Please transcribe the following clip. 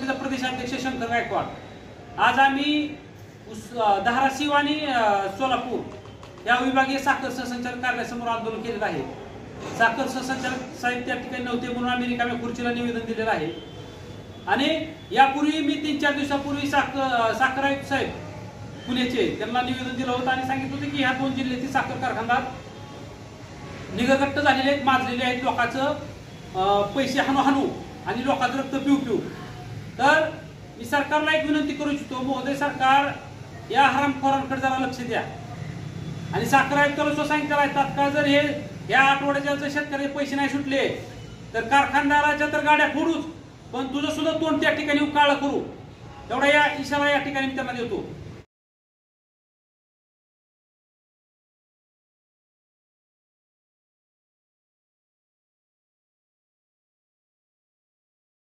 समितीचा प्रदेशाध्यक्ष शंकर गायकवाड। आज आम्ही धाराशिव आणि सोलापूर या विभागीय साखर सहसंचालक कार्यालयासमोर आंदोलन केलेलं आहे। साखर सहसंचालक साहेब त्या ठिकाणी नव्हते म्हणून आम्ही रिकाम्या खुर्चीला निवेदन दिलेलं आहे। आणि यापूर्वी मी 3-4 दिवसापूर्वी साखर आयुक्त साहेब पुण्याचे त्यांना निवेदन दिलं होतं आणि सांगितलं होतं की ह्या 2 जिल्ह्यातील साखर कारखानदार निगगट्ट झालेले आहेत, माजलेले आहेत, लोकांचं पैसे हाणू आणि लोकांचं रक्त पिऊ। तर मी सरकारला एक विनंती करू इच्छितो, महोदय सरकार या हरामखोरांकडे जरा लक्ष द्या आणि साखर आयुक्ताला सांगितलं तात्काळ जर हे या आठवड्याच्या जर शेतकऱ्याचे पैसे नाही सुटले तर कारखानदाराच्या तर गाड्या फोडूच, पण तुझं सुद्धा तोंड त्या ठिकाणी काळं करू, एवढा या इशारा या ठिकाणी मी त्यांना देतो।